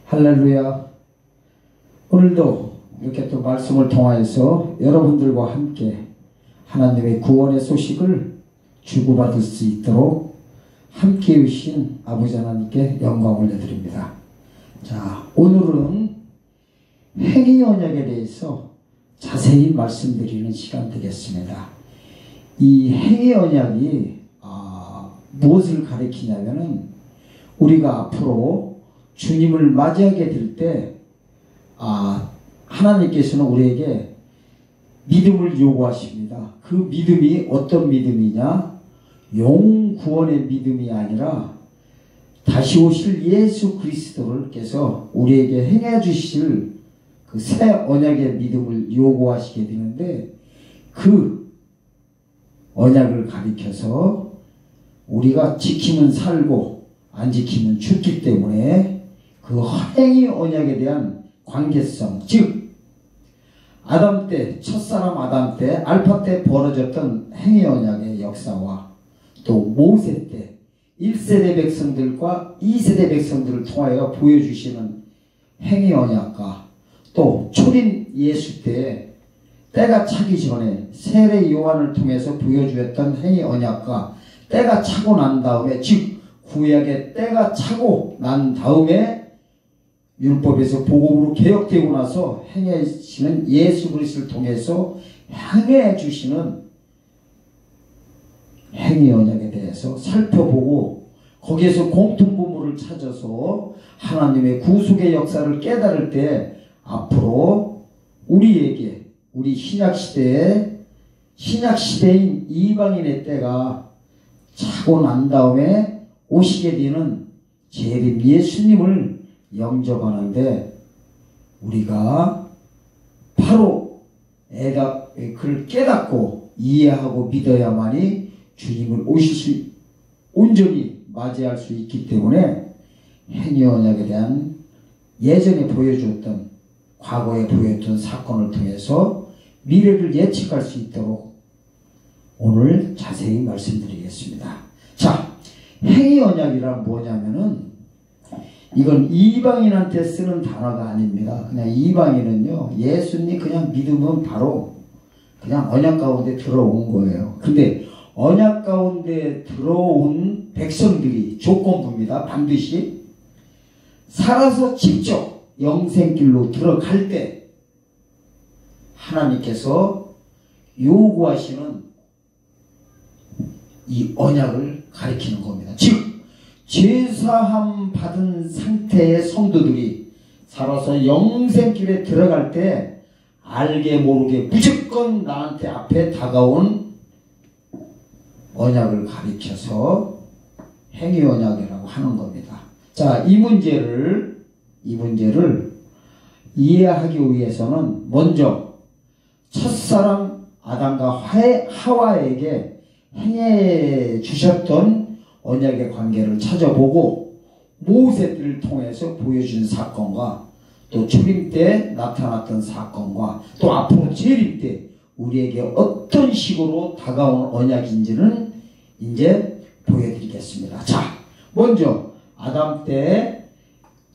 할렐루야. 오늘도 이렇게 또 말씀을 통하여서 여러분들과 함께 하나님의 구원의 소식을 주고받을 수 있도록 함께 해주신 아버지 하나님께 영광을 올려드립니다. 자, 오늘은 행위 언약에 대해서 자세히 말씀드리는 시간 되겠습니다. 이 행위 언약이 무엇을 가리키냐면은 우리가 앞으로 주님을 맞이하게 될 때 하나님께서는 우리에게 믿음을 요구하십니다. 그 믿음이 어떤 믿음이냐? 영구원의 믿음이 아니라 다시 오실 예수 그리스도께서 우리에게 행해 주실 그 새 언약의 믿음을 요구하시게 되는데, 그 언약을 가리켜서 우리가 지키면 살고 안 지키면 죽기 때문에 그 행위 언약에 대한 관계성, 즉 아담 때, 첫사람 아담 때, 알파 때 벌어졌던 행위 언약의 역사와 또 모세 때 1세대 백성들과 2세대 백성들을 통하여 보여주시는 행위 언약과 또 초림 예수 때 때가 차기 전에 세례 요한을 통해서 보여주었던 행위 언약과 때가 차고 난 다음에, 즉 구약의 때가 차고 난 다음에 율법에서 복음으로 개혁되고 나서 행해지는 예수 그리스도를 통해서 행해 주시는 행위 언약에 대해서 살펴보고, 거기에서 공통부모를 찾아서 하나님의 구속의 역사를 깨달을 때 앞으로 우리에게, 우리 신약시대인 이방인의 때가 차고 난 다음에 오시게 되는 재림 예수님을 영접하는데, 우리가 바로 그를 깨닫고 이해하고 믿어야만이 주님을 온전히 맞이할 수 있기 때문에 행위 언약에 대한 예전에 보여줬던, 과거에 보여줬던 사건을 통해서 미래를 예측할 수 있도록 오늘 자세히 말씀드리겠습니다. 자, 행위 언약이란 뭐냐면은 이건 이방인한테 쓰는 단어가 아닙니다. 그냥 이방인은요, 예수님 그냥 믿으면 바로 그냥 언약 가운데 들어온 거예요. 근데 언약 가운데 들어온 백성들이 조건부입니다. 반드시 살아서 직접 영생길로 들어갈 때 하나님께서 요구하시는 이 언약을 가리키는 겁니다. 즉 죄사함 받은 상태의 성도들이 살아서 영생길에 들어갈 때 알게 모르게 무조건 나한테 앞에 다가온 언약을 가리켜서 행위 언약이라고 하는 겁니다. 자, 이 문제를 이해하기 위해서는 먼저 첫사람 아담과 하와에게 행해 주셨던 언약의 관계를 찾아보고, 모세를 통해서 보여준 사건과 또 초림 때 나타났던 사건과 또 앞으로 재림 때 우리에게 어떤 식으로 다가온 언약인지는 이제 보여드리겠습니다. 자, 먼저 아담 때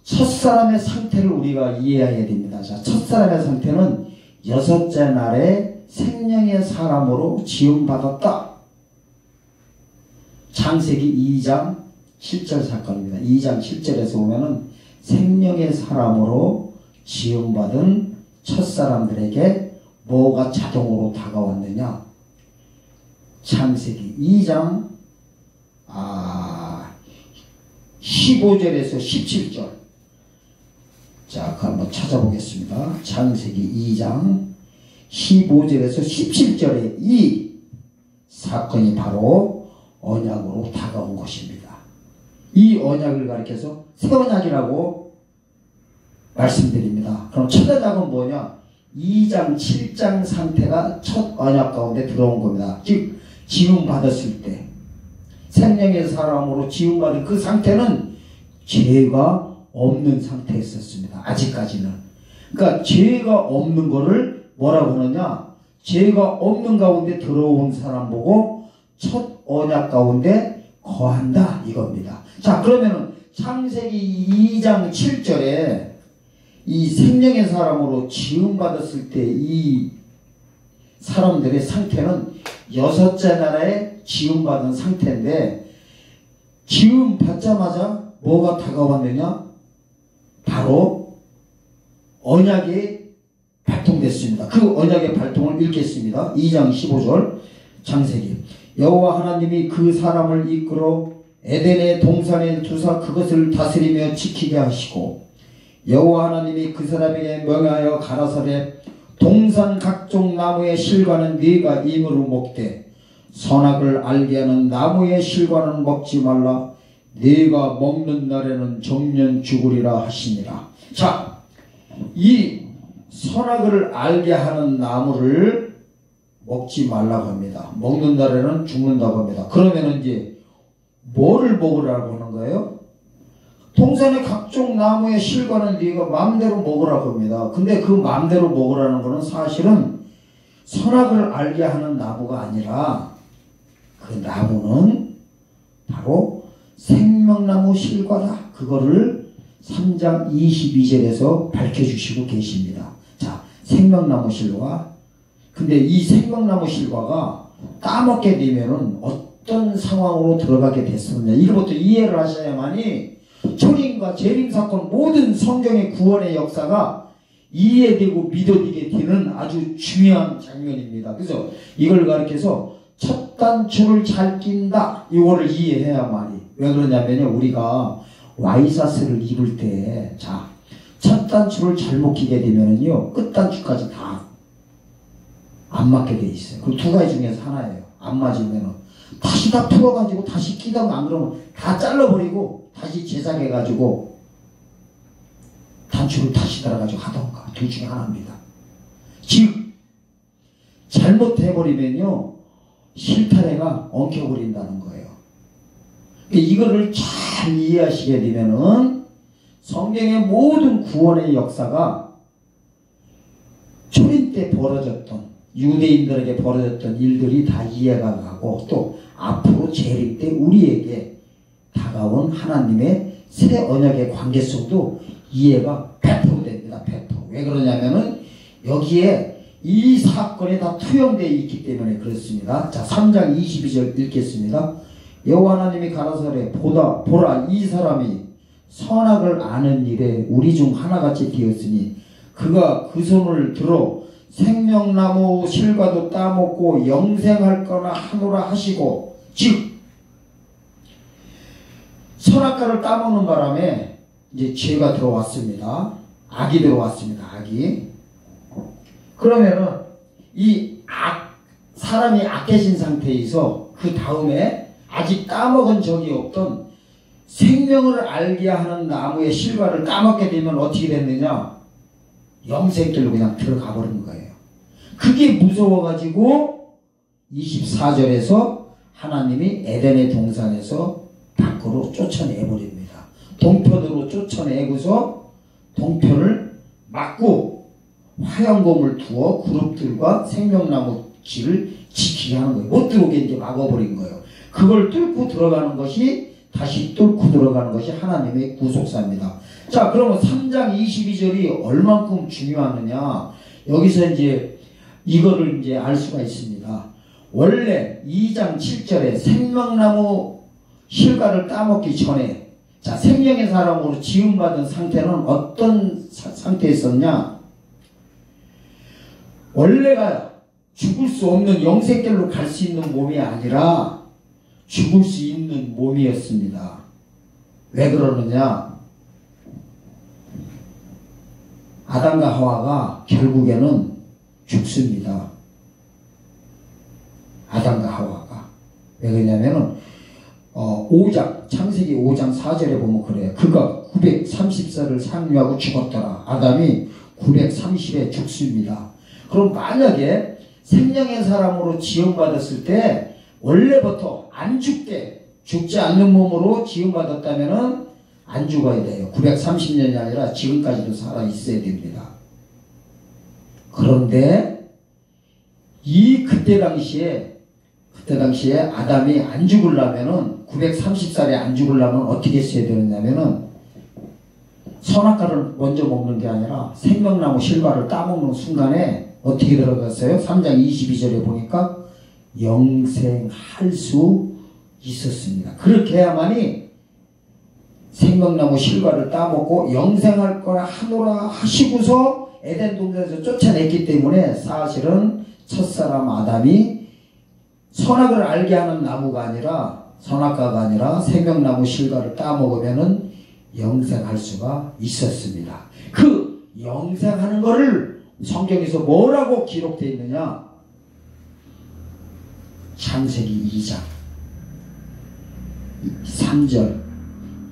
첫사람의 상태를 우리가 이해해야 됩니다. 자, 첫사람의 상태는 여섯째 날에 생명의 사람으로 지음받았다. 창세기 2장 7절 사건입니다. 2장 7절에서 보면은 생명의 사람으로 지음받은 첫사람들에게 뭐가 자동으로 다가왔느냐? 창세기 2장 15절에서 17절. 자, 그 한번 찾아보겠습니다. 창세기 2장 15절에서 17절에 이 사건이 바로 언약으로 다가온 것입니다. 이 언약을 가리켜서 새 언약이라고 말씀드립니다. 그럼 첫 언약은 뭐냐? 2장 7장 상태가 첫 언약 가운데 들어온 겁니다. 즉 지음받았을 때 생명의 사람으로 지음받은 그 상태는 죄가 없는 상태였었습니다. 아직까지는. 그러니까 죄가 없는 거를 뭐라고 하느냐? 죄가 없는 가운데 들어온 사람 보고 첫 언약 가운데 거한다 이겁니다. 자, 그러면은 창세기 2장 7절에 이 생명의 사람으로 지음받았을 때 이 사람들의 상태는 6째 나라에 지음받은 상태인데, 지음 받자마자 뭐가 다가왔느냐? 바로 언약이 발동됐습니다. 그 언약의 발동을 읽겠습니다. 2장 15절 창세기. 여호와 하나님이 그 사람을 이끌어 에덴의 동산에 두사 그것을 다스리며 지키게 하시고, 여호와 하나님이 그 사람에게 명하여 가라사대 동산 각종 나무의 실과는 네가 임으로 먹되 선악을 알게 하는 나무의 실과는 먹지 말라. 네가 먹는 날에는 정년 죽으리라 하시니라. 자, 이 선악을 알게 하는 나무를 먹지 말라고 합니다. 먹는 날에는 죽는다고 합니다. 그러면 이제 뭐를 먹으라고 하는 거예요? 동산의 각종 나무의 실과는 네가 마음대로 먹으라고 합니다. 근데 그 마음대로 먹으라는 거는 사실은 선악을 알게 하는 나무가 아니라, 그 나무는 바로 생명나무 실과다. 그거를 3장 22절에서 밝혀주시고 계십니다. 자, 생명나무 실과. 근데 이 생명나무 실과가 따먹게 되면은 어떤 상황으로 들어가게 됐었느냐, 이거부터 이해를 하셔야만이 초림과 재림 사건, 모든 성경의 구원의 역사가 이해되고 믿어지게 되는 아주 중요한 장면입니다. 그래서 이걸 가르쳐서 첫 단추를 잘 낀다, 이거를 이해해야만이. 왜 그러냐면요, 우리가 와이셔츠를 입을 때, 자, 첫 단추를 잘못 끼게 되면은요, 끝 단추까지 다 안 맞게 돼 있어요. 그 두 가지 중에서 하나예요. 안 맞으면은 다시 다 풀어가지고 다시 끼다가 안 그러면 다 잘라버리고 다시 제작해가지고 단추를 다시 달아가지고 하던가, 둘 중에 하나입니다. 즉 잘못해버리면요 실타래가 엉켜버린다는 거예요. 이거를 잘 이해하시게 되면은 성경의 모든 구원의 역사가 초림 때 벌어졌던, 유대인들에게 벌어졌던 일들이 다 이해가 가고, 또 앞으로 재림 때 우리에게 다가온 하나님의 새 언약의 관계성도 이해가 100% 됩니다. 100%. 왜 그러냐면은 여기에 이 사건이 다 투영되어 있기 때문에 그렇습니다. 자, 3장 22절 읽겠습니다. 여호와 하나님이 가라사대 보라 이 사람이 선악을 아는 일에 우리 중 하나같이 되었으니 그가 그 손을 들어 생명나무 실과도 따먹고 영생할 거나 하노라 하시고, 즉 선악과를 따먹는 바람에 이제 죄가 들어왔습니다. 악이 들어왔습니다. 악이. 그러면은 이 사람이 악해진 상태에서 그 다음에 아직 따먹은 적이 없던 생명을 알게 하는 나무의 실과를 따먹게 되면 어떻게 됐느냐? 영생길로 그냥 들어가 버린 거예요. 그게 무서워가지고 24절에서 하나님이 에덴의 동산에서 밖으로 쫓아내버립니다. 동편으로 쫓아내고서 동편을 막고 화양검을 두어 그룹들과 생명나무 길을 지키게 하는 거예요. 못 들어오게 이제 막아버린 거예요. 그걸 뚫고 들어가는 것이, 다시 뚫고 들어가는 것이 하나님의 구속사입니다. 자, 그러면 3장 22절이 얼만큼 중요하느냐? 여기서 이제 이거를 이제 알 수가 있습니다. 원래 2장 7절에 생명나무 실과를 따먹기 전에, 자, 생명의 사람으로 지음받은 상태는 어떤 상태에 있었냐? 원래가 죽을 수 없는 영생길로 갈 수 있는 몸이 아니라 죽을 수 있는 몸이었습니다. 왜 그러느냐? 아담과 하와가 결국에는 죽습니다. 아담과 하와가. 왜 그러냐면은 5장, 창세기 5장 4절에 보면 그래요. 그가 930살을 상류하고 죽었더라. 아담이 930에 죽습니다. 그럼 만약에 생명의 사람으로 지음받았을 때 원래부터 안 죽게, 죽지 않는 몸으로 지음받았다면은 안 죽어야 돼요. 930년이 아니라 지금까지도 살아 있어야 됩니다. 그런데 그때 당시에 그때 당시에 아담이 안 죽으려면은 930살에 안 죽으려면 어떻게 했어야 되느냐면은 선악과를 먼저 먹는 게 아니라 생명나무 실과를 따먹는 순간에 어떻게 들어갔어요? 3장 22절에 보니까 영생할 수 있었습니다. 그렇게 해야만이 생명나무 실과를 따먹고 영생할 거라 하노라 하시고서 에덴 동산에서 쫓아냈기 때문에 사실은 첫사람 아담이 선악을 알게 하는 나무가 아니라 선악과가 아니라 생명나무 실과를 따먹으면은 영생할 수가 있었습니다. 그 영생하는 거를 성경에서 뭐라고 기록되어 있느냐? 창세기 2장 3절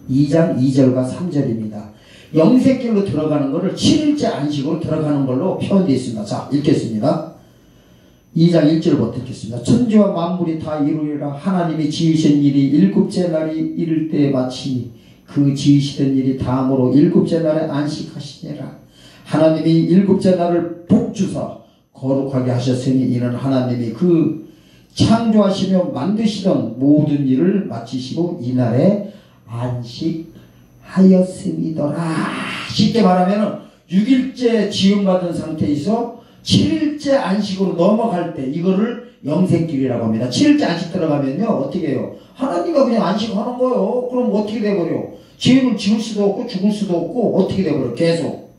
2장 2절과 3절입니다. 영생길로 들어가는 것을 7일째 안식으로 들어가는 걸로 표현되어 있습니다. 자, 읽겠습니다. 2장 1절부터 읽겠습니다. 천지와 만물이 다 이루리라. 하나님이 지으신 일이 일곱째 날이 이를 때에 마치니 그 지으시던 일이 다음으로 일곱째 날에 안식하시니라. 하나님이 일곱째 날을 복주사 거룩하게 하셨으니 이는 하나님이 그 창조하시며 만드시던 모든 일을 마치시고 이날에 안식하였음이더라. 쉽게 말하면 6일째 지음받은 상태에서 7일째 안식으로 넘어갈 때 이거를 영생길이라고 합니다. 7일째 안식 들어가면요 어떻게 해요? 하나님과 그냥 안식하는 거예요. 그럼 어떻게 돼버려? 죄를 지을 수도 없고 죽을 수도 없고 어떻게 돼버려? 계속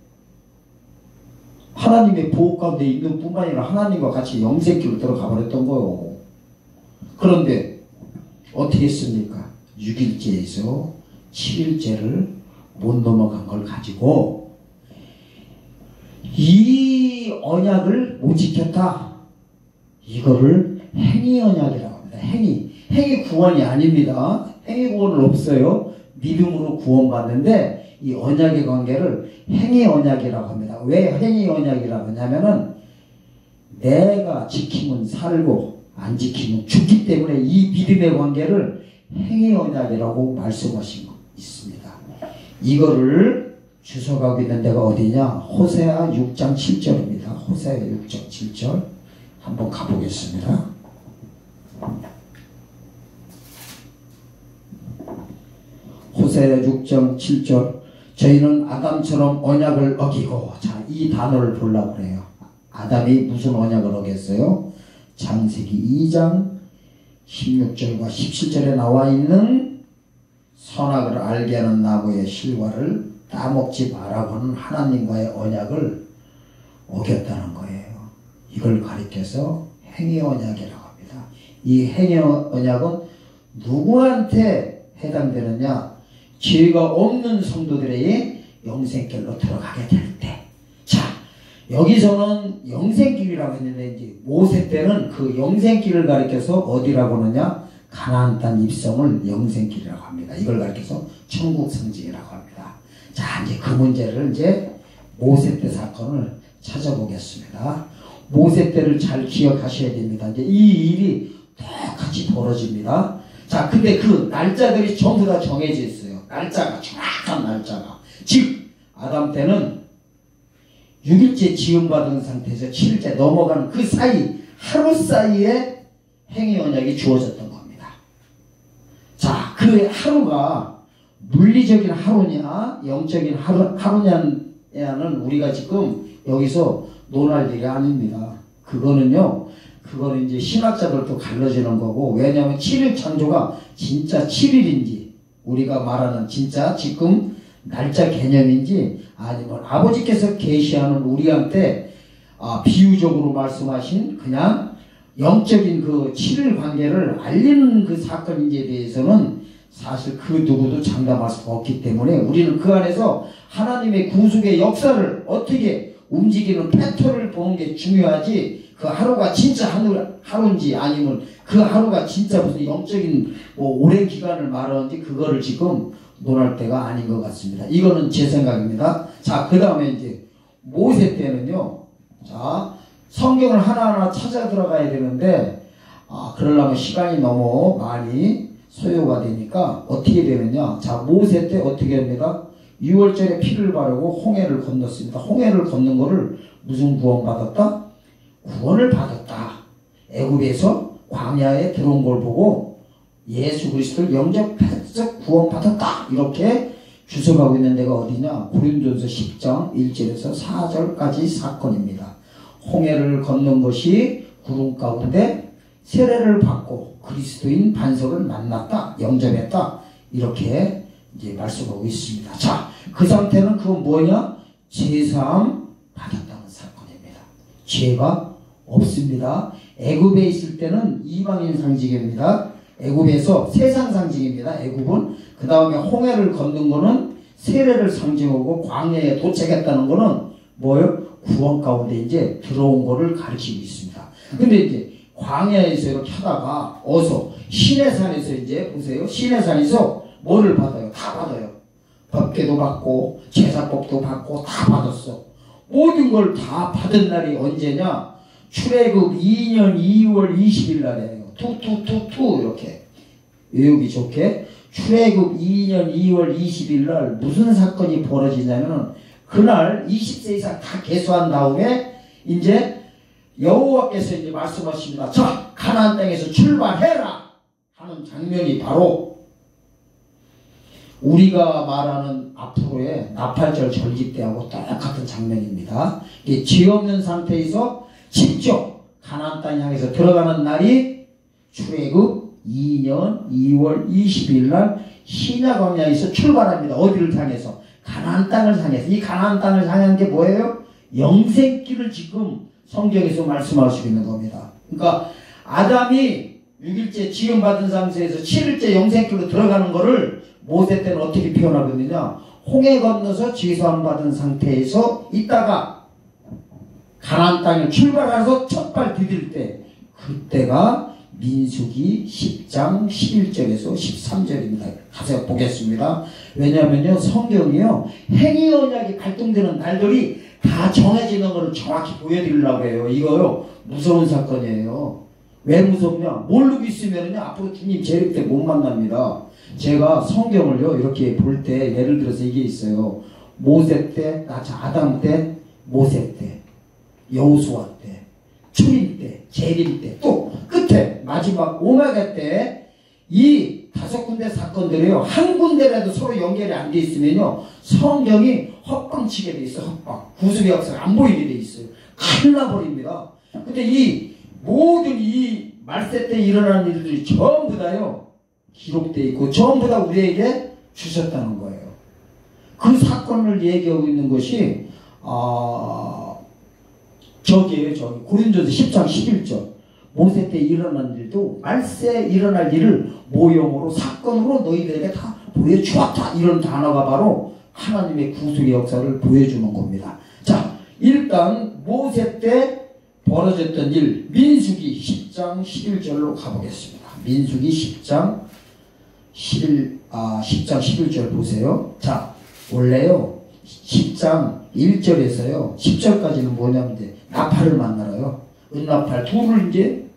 하나님의 보호 가운데 있는 뿐만 아니라 하나님과 같이 영생길로 들어가 버렸던 거예요. 그런데 어떻게 했습니까? 6일째에서 7일째를 못 넘어간 걸 가지고 이 언약을 못 지켰다. 이거를 행위 언약이라고 합니다. 행위 구원이 아닙니다. 행위 구원은 없어요. 믿음으로 구원받는데 이 언약의 관계를 행위 언약이라고 합니다. 왜 행위 언약이라고 하냐면은 내가 지키면 살고 안 지키면 죽기 때문에 이 믿음의 관계를 행위 언약이라고 말씀하신 거 있습니다. 이거를 주석하고 있는 데가 어디냐? 호세아 6장 7절입니다. 호세아 6장 7절 한번 가보겠습니다. 호세아 6장 7절 저희는 아담처럼 언약을 어기고 자, 이 단어를 보려고 그래요. 아담이 무슨 언약을 어겼어요? 창세기 2장 16절과 17절에 나와 있는 선악을 알게 하는 나무의 실과를 따먹지 말라고 하는 하나님과의 언약을 어겼다는 거예요. 이걸 가리켜서 행위 언약이라고 합니다. 이 행위 언약은 누구한테 해당되느냐? 죄가 없는 성도들의 영생길로 들어가게 될 때. 자, 여기서는 영생길이라고 했는데 이제 모세 때는 그 영생길을 가리켜서 어디라고 하느냐? 가나안 땅 입성을 영생길이라고 합니다. 이걸 가리켜서 천국 상징이라고 합니다. 자, 이제 그 문제를 이제 모세 때 사건을 찾아보겠습니다. 모세 때를 잘 기억하셔야 됩니다. 이제 이 일이 똑같이 벌어집니다. 자, 근데 그 날짜들이 전부 다 정해져 있어요. 날짜가, 정확한 날짜가. 즉, 아담 때는 6일째 지음받은 상태에서 7일째 넘어가는 그 사이, 하루 사이에 행위 언약이 주어졌던 겁니다. 자, 그 하루가 물리적인 하루냐, 영적인 하루냐는 우리가 지금 여기서 논할 일이 아닙니다. 그거는 이제 신학자들도 갈라지는 거고, 왜냐하면 7일 창조가 진짜 7일인지, 우리가 말하는 진짜 지금 날짜 개념인지, 아니면 아버지께서 계시하는 우리한테 비유적으로 말씀하신 그냥 영적인 그 7일 관계를 알리는 그 사건인지에 대해서는 사실 그 누구도 장담할 수가 없기 때문에 우리는 그 안에서 하나님의 구속의 역사를 어떻게 움직이는 패턴을 보는 게 중요하지, 그 하루가 진짜 하루인지 아니면 그 하루가 진짜 무슨 영적인 오랜 기간을 말하는지 그거를 지금 논할 때가 아닌 것 같습니다. 이거는 제 생각입니다. 자, 그 다음에 이제 모세 때는요, 자, 성경을 하나하나 찾아 들어가야 되는데, 그러려면 시간이 너무 많이 소요가 되니까 어떻게 되느냐. 자, 모세 때 어떻게 합니다? 6월절에 피를 바르고 홍해를 건넜습니다. 홍해를 건넌 거를 무슨 구원 받았다? 구원을 받았다. 애굽에서 광야에 들어온 걸 보고 예수 그리스도를 영접해서 구원받았다 이렇게 주석하고 있는 데가 어디냐? 고린도전서 10장 1절에서 4절까지 사건입니다. 홍해를 건넌 것이 구름 가운데 세례를 받고 그리스도인 반석을 만났다, 영접했다 이렇게 이제 말씀하고 있습니다. 자, 그 상태는 그건 뭐냐? 제사함 받았다는 사건입니다. 죄가 없습니다. 애굽에 있을 때는 이방인 상징입니다. 애굽에서 세상 상징입니다. 애굽은 그 다음에 홍해를 건넌 거는 세례를 상징하고 광야에 도착했다는 거는 뭐예요? 구원 가운데 이제 들어온 거를 가리키고 있습니다. 근데 이제 광야에서 이렇게 하다가 어서 시내산에서 이제 보세요. 시내산에서 뭐를 받아요? 다 받아요. 법궤도 받고 제사법도 받고 다 받았어. 모든 걸 다 받은 날이 언제냐? 출애굽 2년 2월 20일 날이에요. 투 이렇게 외우기 좋게 출애굽 2년 2월 20일 날 무슨 사건이 벌어지냐면은 그날 20세 이상 다 계수한 다음에 이제 여호와께서 이제 말씀하십니다. 자, 가나안 땅에서 출발해라 하는 장면이 바로 우리가 말하는 앞으로의 나팔절 절기 때하고 똑같은 장면입니다. 죄 없는 상태에서 직접 가나안 땅 향해서 들어가는 날이 출애굽 2년 2월 20일 날 시냐 광야에서 출발합니다. 어디를 향해서? 가나안 땅을 향해서. 이 가나안 땅을 향한 게 뭐예요? 영생길을 지금 성경에서 말씀하시고 있는 겁니다. 그러니까 아담이 6일째 지음받은 상태에서 7일째 영생길로 들어가는 거를 모세 때는 어떻게 표현하고 있느냐? 홍해 건너서 제사함 받은 상태에서 있다가 가나안 땅을 출발해서 첫발 디딜 때 그때가 민수기 10장 11절에서 13절입니다. 가서 보겠습니다. 왜냐하면요 성경이요 행위 언약이 발동되는 날들이 다 정해지는 것을 정확히 보여드리려고 해요. 이거요 무서운 사건이에요. 왜 무섭냐? 모르고 있으면요 앞으로 주님 재림 때 못 만납니다. 제가 성경을요 이렇게 볼 때 예를 들어서 이게 있어요. 모세 때, 아담 때, 모세 때, 여호수아 때, 초림 때, 재림 때, 또 끝에 마지막 오마가 때 이 5군데 사건들이요 한 군데라도 서로 연결이 안 돼 있으면요 성경이 헛방치게 돼 있어요. 헛방 구속의 역사가 안 보이게 돼 있어요. 큰일 나버립니다. 근데 이 모든 이 말세 때 일어난 일들이 전부 다요 기록되어 있고 전부 다 우리에게 주셨다는 거예요. 그 사건을 얘기하고 있는 것이 저기 고린도전서 10장 11절 모세 때 일어난 일도 말세에 일어날 일을 모형으로 사건으로 너희들에게 다 보여주었다. 이런 단어가 바로 하나님의 구속의 역사를 보여주는 겁니다. 자, 일단 모세 때 벌어졌던 일 민수기 10장 11절로 가보겠습니다. 민수기 10장 11절 보세요. 자, 원래요 10장 1절에서요 10절까지는 뭐냐면 이제 나팔을 만들어요. 은나팔 둘을 이제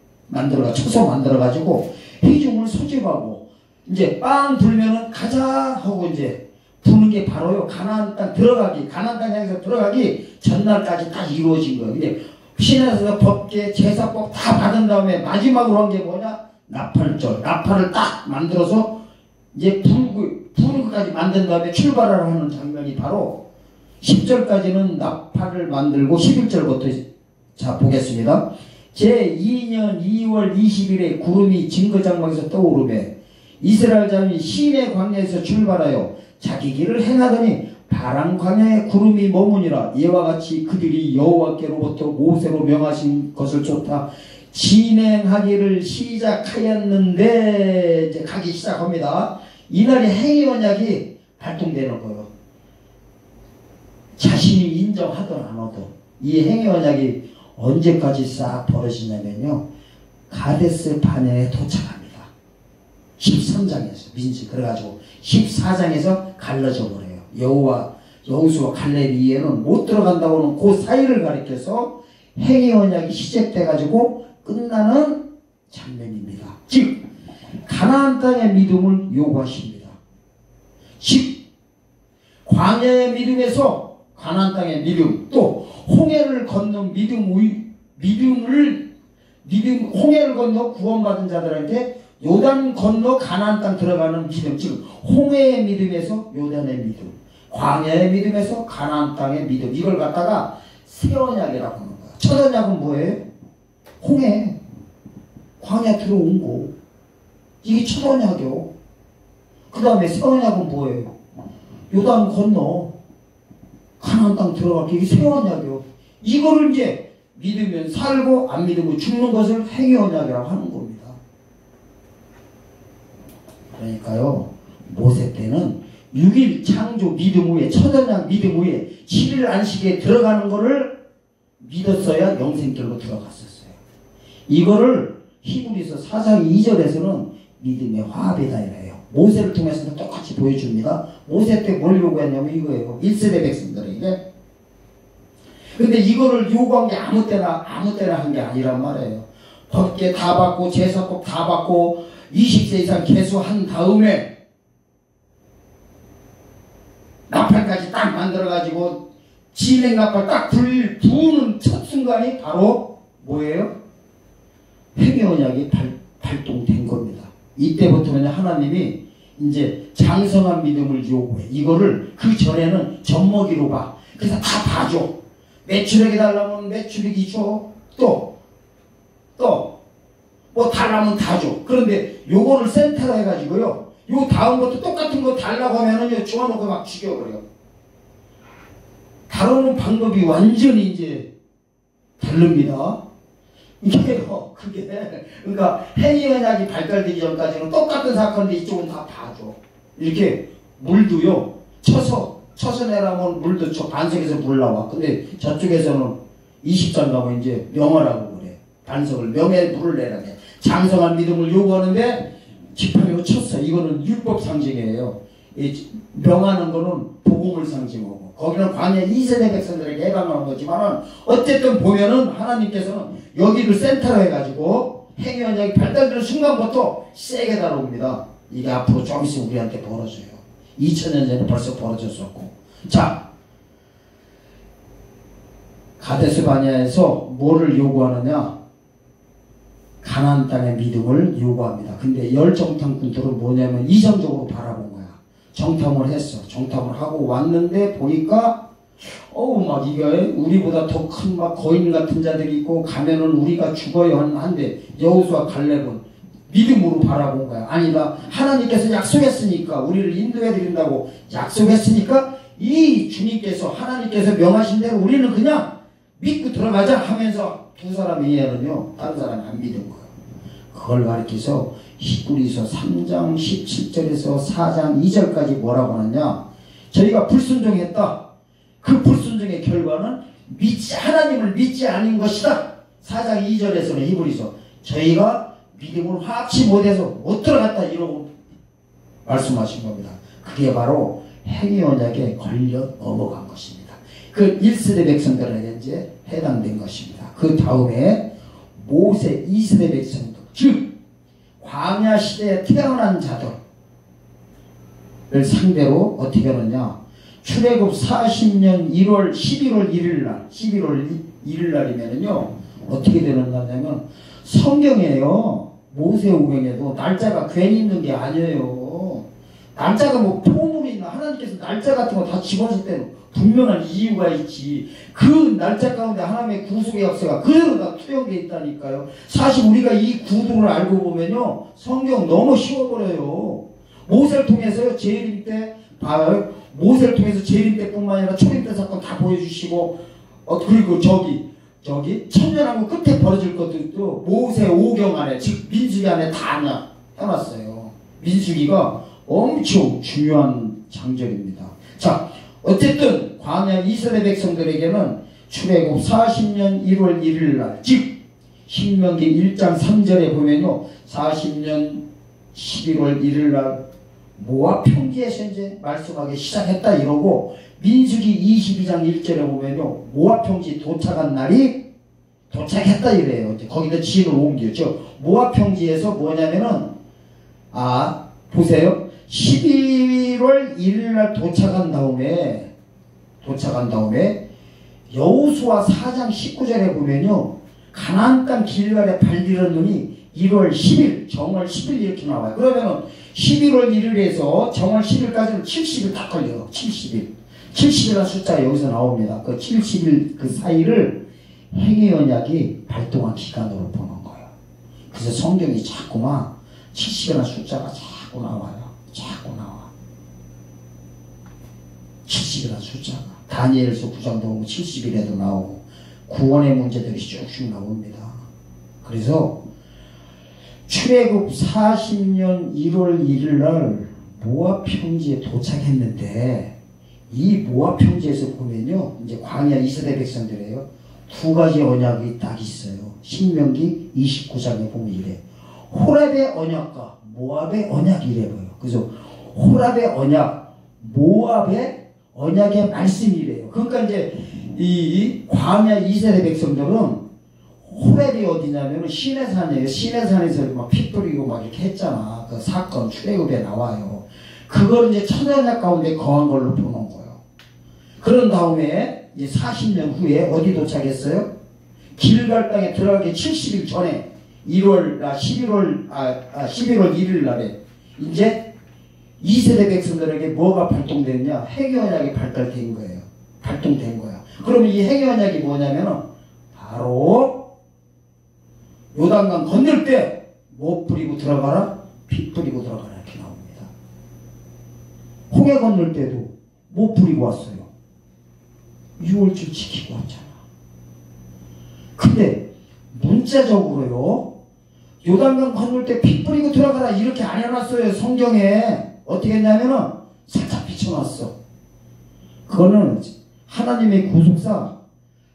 쳐서 만들어가지고 회중을 소집하고 이제 빵 불면은 가자 하고 이제 부는 게 바로요 가나안 땅 향해서 들어가기 전날까지 다 이루어진 거예요. 근데 신에서 법계 제사법 다 받은 다음에 마지막으로 한 게 뭐냐? 나팔절. 나팔을 딱 만들어서 이제 부는 것까지 만든 다음에 출발을 하는 장면이 바로 10절까지는 나팔을 만들고 11절부터 자 보겠습니다. 제2년 2월 20일에 구름이 증거장막에서 떠오르매 이스라엘 자손이 시내 광야에서 출발하여 자기 길을 행하더니 파란 광야에 구름이 머무니라. 이와 같이 그들이 여호와께로부터 모세로 명하신 것을 쫓아 진행하기를 시작하였는데 이제 가기 시작합니다. 이날이 행위 언약이 발동되는 거예요. 자신이 인정하든 안 하든 이 행위 언약이 언제까지 싹 벌어지냐면요 가데스 바네에 도착합니다. 13장에서 민수 그래가지고 14장에서 갈라져 버려요. 여호수아 갈렙 이에는 못 들어간다고는 그 사이를 가리켜서 행위 언약이 시작돼가지고 끝나는 장면입니다. 즉 가나안 땅의 믿음을 요구하십니다. 즉 광야의 믿음에서 가나안 땅의 믿음 또 홍해를 건넌 믿음을 믿음, 홍해를 건너 구원받은 자들한테 요단 건너 가나안 땅 들어가는 믿음, 즉 홍해의 믿음에서 요단의 믿음, 광야의 믿음에서 가나안 땅의 믿음, 이걸 갖다가 새 언약이라고 하는 거야. 첫 언약은 뭐예요? 홍해, 광야 들어온 거, 이게 첫 언약이요. 그 다음에 새 언약은 뭐예요? 요단 건너 가나안 땅 들어가기, 이게 새 언약이요. 이거를 이제 믿으면 살고 안 믿으면 죽는 것을 행위 언약이라고 하는 겁니다. 그러니까요, 모세 때는 6일 창조 믿음 후에, 첫 언약 믿음 후에 7일 안식에 들어가는 거를 믿었어야 영생길로 들어갔었어요. 이거를 히브리서 4장 2절에서는 믿음의 화합이다 이래요. 모세를 통해서도 똑같이 보여줍니다. 모세 때 뭘 요구했냐면 이거예요. 1세대 백성들에게. 근데 이거를 요구한 게 아무 때나 한 게 아니란 말이에요. 법계 다 받고 제사법 다 받고 20세 이상 계수한 다음에 나팔까지 딱 만들어가지고 진행 나팔 딱 부는 첫 순간이 바로 뭐예요? 행위 언약이 발동된 겁니다. 이때부터는 하나님이 이제 장성한 믿음을 요구해. 이거를 그 전에는 젖먹이로 봐. 그래서 다 봐줘. 매출액이 달라면 매출액이 줘. 또 뭐 달라면 다 줘. 그런데 요거를 센터로 해가지고요. 요 다음 것도 똑같은 거 달라고 하면은 주워놓고 막 죽여버려. 다루는 방법이 완전히 이제 다릅니다. 그게 그러니까 행위 언약이 발달되기 전까지는 똑같은 사건인데 이쪽은 다 봐줘. 이렇게 물도요. 쳐서 내라면 물도 저 반석에서 물 나와. 근데 저쪽에서는 20장 가면 이제 명하라고 그래. 반석을 명에 물을 내라 해. 장성한 믿음을 요구하는데 지팡이로 쳤어. 이거는 율법 상징이에요. 명하는 거는 복음을 상징하고 거기는 광야 2세대 백성들에게 해당하는 거지만 어쨌든 보면은 하나님께서는 여기를 센터로 해가지고 행위 언약이 발달되는 순간부터 세게 다뤄옵니다. 이게 앞으로 좀 있으면 우리한테 벌어져요. 2000년 전에 벌써 벌어졌었고. 자, 가데스 바네아에서 뭐를 요구하느냐? 가나안 땅의 믿음을 요구합니다. 근데 열 정탐꾼들은 뭐냐면 이성적으로 바라본 거야. 정탐을 했어. 정탐을 하고 왔는데 보니까 막 이게 우리보다 더 큰 막 거인 같은 자들이 있고 가면은 우리가 죽어요 한데 여호수아 갈렙은 믿음으로 바라본 거야. 아니다. 하나님께서 약속했으니까 우리를 인도해 드린다고 약속했으니까 이 주님께서 하나님께서 명하신 대로 우리는 그냥 믿고 들어가자 하면서 두 사람 이해는요. 다른 사람이 안 믿은 거예요. 그걸 가리켜서 히브리서 3장 17절에서 4장 2절까지 뭐라고 하느냐. 저희가 불순종했다. 그 불순종의 결과는 하나님을 믿지 않은 것이다. 4장 2절에서는 히브리서 저희가 믿음을 확치 못해서 못 들어갔다 이러고 말씀하신 겁니다. 그게 바로 행위 언약에 걸려 넘어간 것입니다. 그 1세대 백성들에게 이제 해당된 것입니다. 그 다음에 모세 2세대 백성들, 즉 광야 시대에 태어난 자들을 상대로 어떻게 하느냐. 출애굽 40년 11월 1일 날이면은요 어떻게 되는 거냐면 성경에요. 모세오경에도 날짜가 괜히 있는 게 아니에요. 날짜가 뭐 포물이 있나. 하나님께서 날짜 같은 거 다 집어줄 때는 분명한 이유가 있지. 그 날짜 가운데 하나님의 구속의 역사가 그대로 다 투영되어 있다니까요. 사실 우리가 이 구도를 알고 보면요 성경 너무 쉬워버려요. 모세를 통해서요 재림 때 봐요. 모세를 통해서 재림 때뿐만 아니라 초림 때 사건 다 보여주시고 그리고 저기 천년왕국 끝에 벌어질 것들도 모세 오경 안에 즉 민수기 안에 다 해놨어요. 민수기가 엄청 중요한 장절입니다. 자, 어쨌든 광야 2세대 백성들에게는 출애굽 40년 1월 1일 날, 즉 신명기 1장 3절에 보면요 40년 11월 1일 날 모압 평지에서 이제 말씀하기 시작했다 이러고, 민수기 22장 1절에 보면요 모압 평지 도착한 날이 도착했다 이래요. 이제 거기다 지혜를 옮겼죠. 모압 평지에서 뭐냐면은 보세요. 11월 1일 날 도착한 다음에 여호수아 4장 19절에 보면요 가나안 땅 길갈에 발디른 눈이 1월 10일, 정월 10일 이렇게 나와요. 그러면은 11월 1일에서 정월 10일까지는 70일 딱 걸려요. 70일. 70이라는 숫자가 여기서 나옵니다. 그 70일 그 사이를 행위 언약이 발동한 기간으로 보는 거예요. 그래서 성경이 자꾸만 70이라는 숫자가 자꾸 나와요. 자꾸 나와. 70이라는 숫자가. 다니엘서 9장도 보면 70일에도 나오고 구원의 문제들이 쭉쭉 나옵니다. 그래서 출애굽 40년 1월 1일 날 모압 평지에 도착했는데 이 모압 평지에서 보면요, 이제 광야 2세대 백성들이에요. 두 가지 언약이 딱 있어요. 신명기 29장에 보면 이래. 호랍의 언약과 모압의 언약이래요. 그래서 호랍의 언약, 모압의 언약의 말씀이래요. 그러니까 이제 이 광야 2세대 백성들은 호렙이 어디냐면 시내산이에요. 시내산에서 막 피 뿌리고 막 이렇게 했잖아. 그 사건 출애굽에 나와요. 그걸 이제 천연약 가운데 거한 걸로 보는 거예요. 그런 다음에 이제 40년 후에 어디 도착했어요? 길갈 땅에 들어가기 70일 전에 11월 1일 날에 이제 2세대 백성들에게 뭐가 발동됐냐? 행위언약이 발달된 거예요. 발동된 거야. 그러면 이 행위언약이 뭐냐면 바로 요단강 건널 때 못 뿌리고 들어가라, 피 뿌리고 들어가라 이렇게 나옵니다. 홍해 건널 때도 못 뿌리고 왔어요. 6월절 지키고 왔잖아. 근데 문자적으로요, 요단강 건널 때 피 뿌리고 들어가라 이렇게 안 해놨어요. 성경에 어떻게 했냐면은 살짝 비춰놨어. 그거는 하나님의 구속사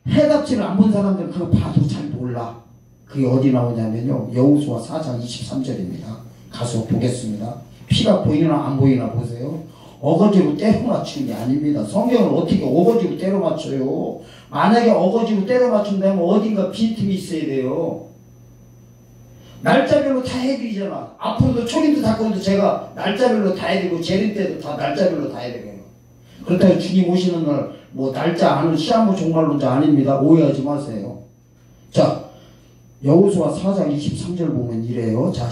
해답지를 안 본 사람들은 그거 봐도 잘 몰라. 그게 어디 나오냐면요, 여호수아 4장 23절입니다. 가서 보겠습니다. 피가 보이나 안 보이나 보세요. 어거지로 때려 맞추는 게 아닙니다. 성경을 어떻게 어거지로 때려 맞춰요? 만약에 어거지로 때려 맞춘다면 어딘가 빈틈이 있어야 돼요. 날짜별로 다 해드리잖아. 앞으로도 초림도 닫고도 제가 날짜별로 다 해드리고 재림 때도 다 날짜별로 다 해드려요. 그렇다고 주님 오시는 날 뭐 날짜 아는 시한부 종말론자 아닙니다. 오해하지 마세요. 자, 여호수아 4장 23절 보면 이래요. 자,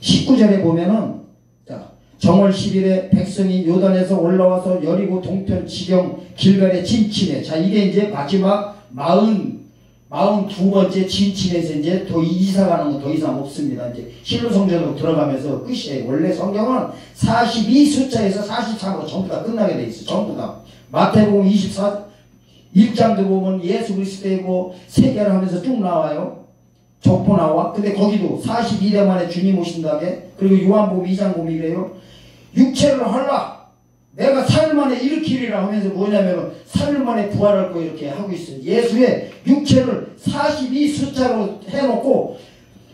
19절에 보면은, 자, 정월 10일에 백성이 요단에서 올라와서 여리고 동편 지경 길갈에 진친해. 자, 이게 이제 마지막 42번째 진친에서 이제 더 이사 가는 거 더 이상 없습니다. 이제 실로 성전으로 들어가면서 끝이에요. 원래 성경은 42 숫자에서 43으로 전부 다 끝나게 돼 있어. 전부 다. 마태복음 1장도 보면 예수 그리스도이고 세계를 하면서 쭉 나와요. 족보 나와. 근데 거기도 42대 만에 주님 오신다게. 그리고 요한복음 2장 보면 이래요. 육체를 헐라. 내가 사흘 만에 일으키리라 하면서 뭐냐면 사흘 만에 부활할 거 이렇게 하고 있어요. 예수의 육체를 42 숫자로 해놓고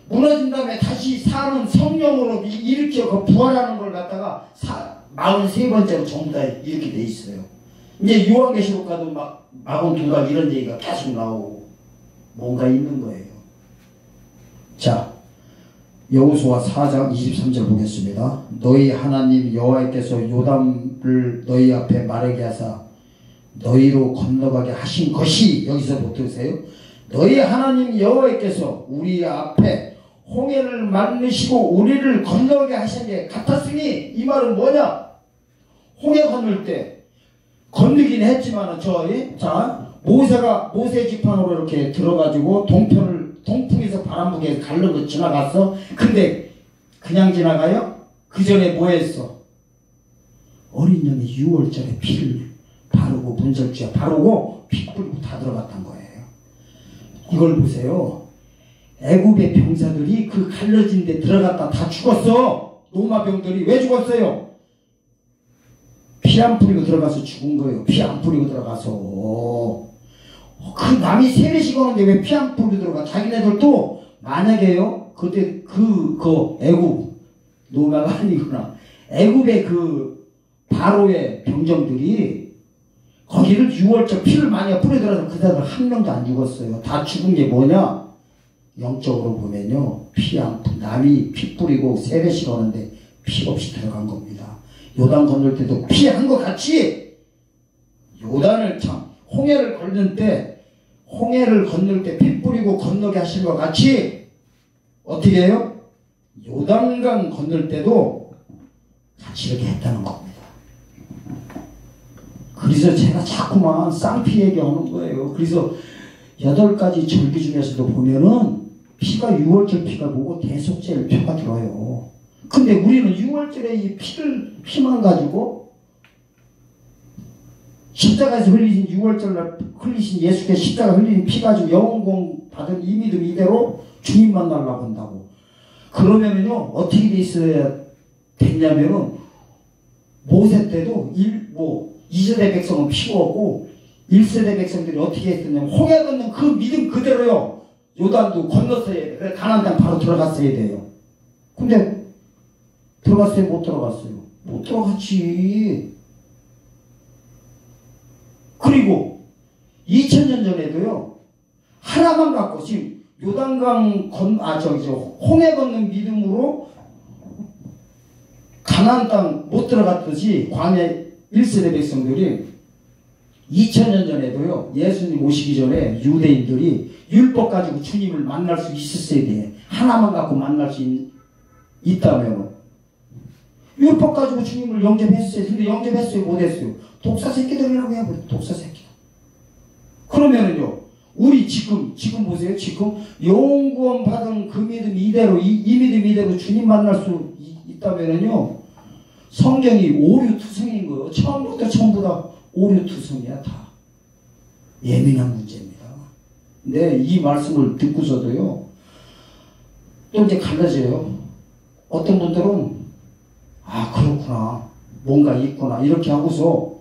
무너진 다음에 다시 사는 성령으로 일으켜 그 부활하는 걸 갖다가 43번째로 전부 다 이렇게 돼 있어요. 이제 요한계시록 가도 막 42각 이런 얘기가 계속 나오고 뭔가 있는 거예요. 자, 여호수아 4장 23절 보겠습니다. 너희 하나님 여호와께서 요단을 너희 앞에 마르게 하사 너희로 건너가게 하신 것이, 여기서 보세요. 너희 하나님 여호와께서 우리 앞에 홍해를 만드시고 우리를 건너게 하신 게 같았으니, 이 말은 뭐냐? 홍해 건널 때 건너긴 했지만은 모세가 모세 지팡이로 이렇게 들어가지고 동풍에서 바람 부게 갈르고 지나갔어. 근데 그냥 지나가요? 그 전에 뭐 했어? 어린 년의 6월절에 피를 바르고 문설주에 바르고 피 뿌리고 다 들어갔단 거예요. 이걸 보세요. 애굽의 병사들이 그 갈라진 데 들어갔다 다 죽었어. 로마 병들이 왜 죽었어요? 피 안 뿌리고 들어가서 죽은 거예요. 피 안 뿌리고 들어가서. 그 남이 세례식 오는데 왜 피 안 뿌리고 들어가? 자기네들도 만약에요, 그때 애굽 로마가 아니구나. 애굽의 그 바로의 병정들이 거기를 6월절 피를 많이 뿌리더라도 그들은 한 명도 안 죽었어요. 다 죽은 게 뭐냐? 영적으로 보면요, 남이 피 뿌리고 세례식 오는데 피 없이 들어간 겁니다. 요단 건널 때도 피 한 것 같이 요단을 홍해를 건널 때 홍해를 건널 때 피 뿌리고 건너게 하신 것 같이 어떻게 해요? 요단강 건널 때도 같이 이렇게 했다는 겁니다. 그래서 제가 자꾸만 쌍피 얘기하는 거예요. 그래서 8가지 절기 중에서도 보면은 피가 6월절 피가 뭐고 대속절 표가 들어요. 근데 우리는 6월절에 이 피만 가지고 십자가에서 흘리신 6월절날 흘리신 예수께서 십자가 흘리신 피 가지고 영원공 받은 이 믿음 이대로 주님 만나려고 한다고. 그러면은요 어떻게 돼 있어야 됐냐면은 모세 때도 2세대 백성은 피가 없고 1세대 백성들이 어떻게 했었냐면 홍해 건넌 그 믿음 그대로요. 요단도 건넜어야 돼. 가나안 땅 바로 들어갔어야 돼요. 근데 들어갔어요? 못 들어갔어요? 못 들어갔지. 그리고 2000년 전에도요 하나만 갖고 지금 요단강 홍해 건넌 믿음으로 가나안 땅 못 들어갔듯이 광야 1세대 백성들이 2000년 전에도요 예수님 오시기 전에 유대인들이 율법 가지고 주님을 만날 수 있었어야 돼. 하나만 갖고 만날 수 있다면 율법 가지고 주님을 영접했어요. 근데 영접했어요? 못했어요? 독사 새끼들이라고 해버려. 독사 새끼. 그러면은요 우리 지금 보세요. 지금 영구원 받은 그 믿음 이대로 이 믿음 이대로 주님 만날 수 있다면은요 성경이 오류투성인 거예요. 처음부터 다 오류투성이야. 다 예민한 문제입니다. 근데 이 말씀을 듣고서도요 또 이제 갈라져요. 어떤 분들은 아 그렇구나 뭔가 있구나 이렇게 하고서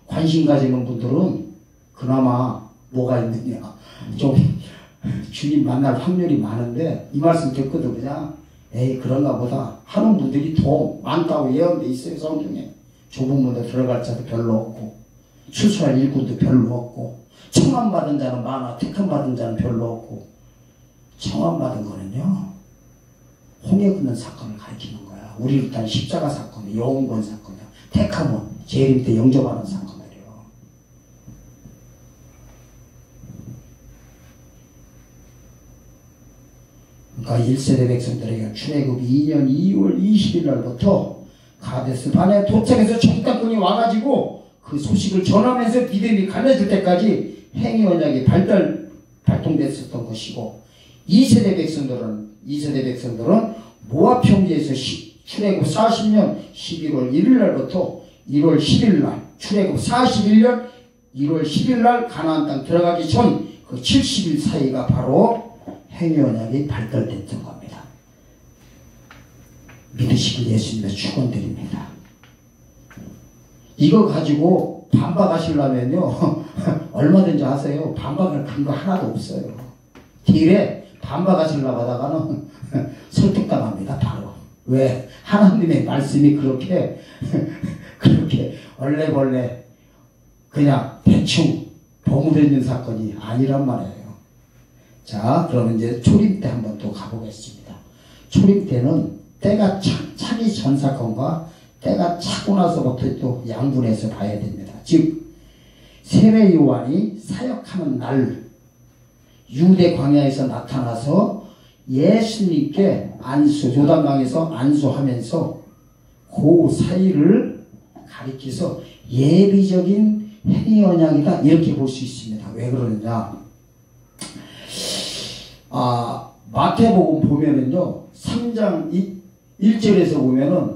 관심 가지는 분들은 그나마 뭐가 있느냐 좀 주님 만날 확률이 많은데 이 말씀 듣고도 그냥 에이 그런가 보다 하는 분들이 더 많다고 예언돼 있어요. 성경에 좁은 문에 들어갈 자도 별로 없고 추수할 일꾼도 별로 없고 청함받은 자는 많아 택함받은 자는 별로 없고 청함받은 거는요 홍해 건넌 사건을 가리키는 거야. 우리를 딴 십자가 사건이 영원권 사건이야. 택함은 재림 때 영접하는 사건이에요. 그러니까 1세대 백성들에게 출애굽 2년 2월 20일 날부터 가데스 반에 도착해서 정탐꾼이 와가지고 그 소식을 전하면서 믿음이 갈라질 때까지 행위 언약이 발동됐었던 것이고 2세대 백성들은 모압 평지에서 출애굽 40년 11월 1일 날부터 1월 10일 날 출애굽 41년 1월 10일 날 가나안 땅 들어가기 전 그 70일 사이가 바로 행위 언약이 발달됐던 겁니다. 믿으시길 예수님의 축원드립니다. 이거 가지고 반박하시려면요 얼마든지 하세요. 반박할 근거 하나도 없어요. 뒤에 반박하시려고 하다가는 설득당합니다. 바로. 왜? 하나님의 말씀이 그렇게 얼레벌레 그냥 대충 버무려 있는 사건이 아니란 말이에요. 자, 그러면 이제 초림 때 한번 또 가보겠습니다. 초림 때는 때가 차기 전 사건과 때가 차고 나서부터 또 양분해서 봐야 됩니다. 즉 세례 요한이 사역하는 날 유대 광야에서 나타나서 예수님께 요단강에서 안수하면서 그 사이를 가리켜서 예비적인 행위 언약이다 이렇게 볼 수 있습니다. 왜 그러느냐? 마태복음 보면은요 3장 1절에서 보면은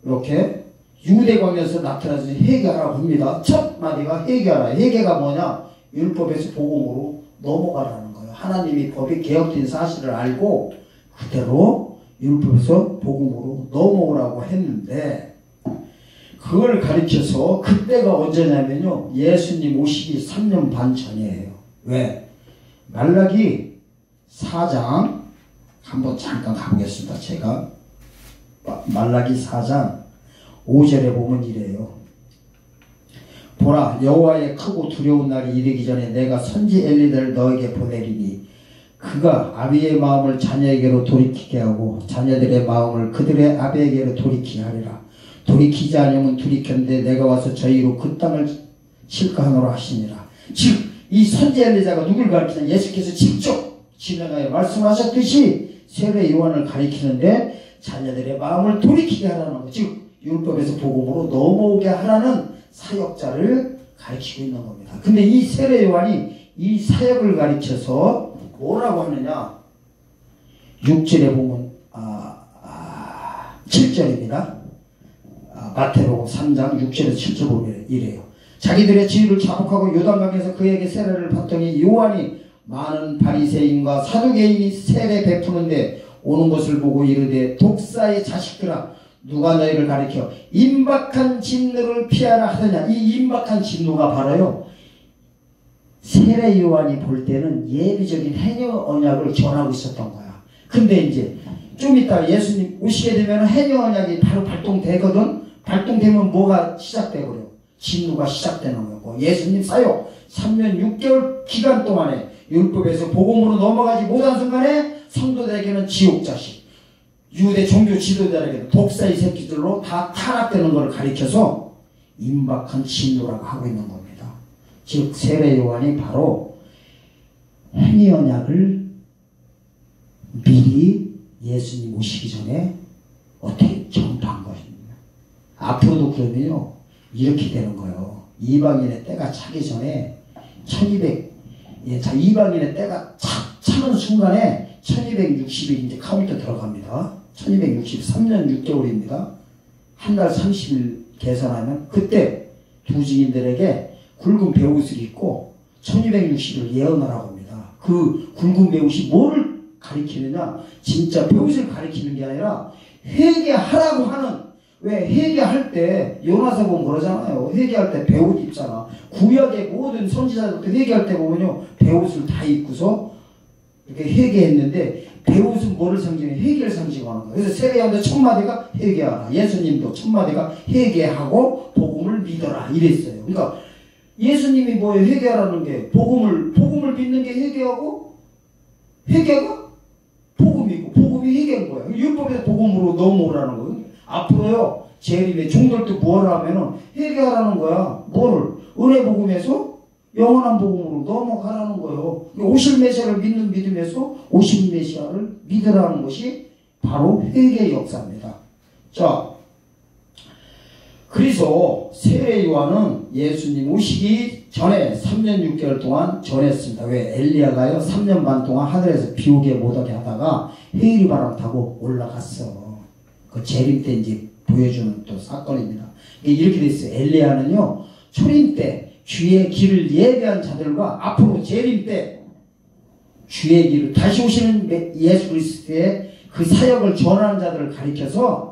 이렇게 유대광야에서 나타나서 회개하라고 합니다. 첫 마디가 회개하라. 회개가 뭐냐? 율법에서 복음으로 넘어가라는 거예요. 하나님이 법이 개혁된 사실을 알고 그대로 율법에서 복음으로 넘어오라고 했는데 그걸 가리켜서 그때가 언제냐면요 예수님 오시기 3년 반 전이에요. 왜? 말라기 4장 한번 잠깐 가보겠습니다. 제가 말라기 4장 5절에 보면 이래요. 보라 여호와의 크고 두려운 날이 이르기 전에 내가 선지 엘리야를 너에게 보내리니 그가 아비의 마음을 자녀에게로 돌이키게 하고 자녀들의 마음을 그들의 아비에게로 돌이키게 하리라. 돌이키지 않으면 돌이켰는데 내가 와서 저희로 그 땅을 칠까 하노라 하시니라. 즉 이 선지 엘리야가 누굴 가리키냐? 예수께서 직접 진행하여 말씀하셨듯이 세례 요한을 가리키는데 자녀들의 마음을 돌이키게 하라는 것, 즉 율법에서 복음으로 넘어오게 하라는 사역자를 가리키고 있는 겁니다. 근데 이 세례 요한이 이 사역을 가리켜서 뭐라고 하느냐? 6절에 보면 7절입니다. 마태복음 3장 6절에서 7절 보면 이래요. 자기들의 지위를 자복하고 요단강에서 그에게 세례를 받더니 요한이 많은 바리새인과 사두개인이 세례 베푸는데 오는 것을 보고 이르되 독사의 자식들아 누가 너희를 가리켜 임박한 진노를 피하라 하더냐. 이 임박한 진노가 바로요 세례 요한이 볼 때는 예비적인 해녀 언약을 전하고 있었던 거야. 근데 이제 좀 이따 예수님 오시게 되면 해녀 언약이 바로 발동되거든. 발동되면 뭐가 시작되고요? 진노가 시작되는 거고, 예수님 사역 3년 6개월 기간 동안에 율법에서 복음으로 넘어가지 못한 순간에 성도들에게는 지옥 자식, 유대 종교 지도자에게는 독사의 새끼들로 다 타락되는 것을 가리켜서 임박한 진노라고 하고 있는 겁니다. 즉 세례 요한이 바로 행위 언약을 미리 예수님 오시기 전에 어떻게 전파한 것입니다. 앞으로도 그러면요 이렇게 되는 거예요. 이방인의 때가 차기 전에 1200 이방인의 때가 차는 순간에 1260일 이제 카운트 들어갑니다. 1263년 6개월입니다. 한 달 30일 계산하면 그때 두 증인들에게 굵은 베옷을 입고 1260일 예언을 하고 합니다. 그 굵은 베옷이 뭐를 가리키느냐? 진짜 베옷을 가리키는 게 아니라 회개하라고 하는, 왜 회개할 때 요나서 보면 그러잖아요. 회개할 때 베옷 입잖아. 구약의 모든 선지자들도 회개할 때 보면요 베옷을 다 입고서 이렇게 회개했는데, 베옷은 뭐를 상징해? 회개를 상징하는 거예요. 그래서 세례요한도 첫 마디가 회개하라. 예수님도 첫 마디가 회개하고 복음을 믿어라 이랬어요. 그러니까 예수님이 뭐예요? 회개하라는 게 복음을 믿는 게 회개하고, 회개가 복음이고 복음이 회개인 거예요. 율법에서 복음으로 넘어오라는 거예요. 앞으로요 재림의 종들도 뭐를 하면은 회개하라는 거야. 뭐를? 은혜 복음에서 영원한 복음으로 넘어가라는 거예요. 오실 메시아를 믿는 믿음에서 오실 메시아를 믿으라는 것이 바로 회개의 역사입니다. 자, 그래서 세례 요한은 예수님 오시기 전에 3년 6개월 동안 전했습니다. 왜? 엘리야가요 3년 반 동안 하늘에서 비 오게 못 오게 하다가 해일이 바람 타고 올라갔어. 그 재림 때 이제 보여주는 또 사건입니다. 이렇게 됐어요. 엘리야는요 초림 때 주의 길을 예배한 자들과 앞으로 재림 때 주의 길을 다시 오시는 예수 그리스도의 그 사역을 전하는 자들을 가리켜서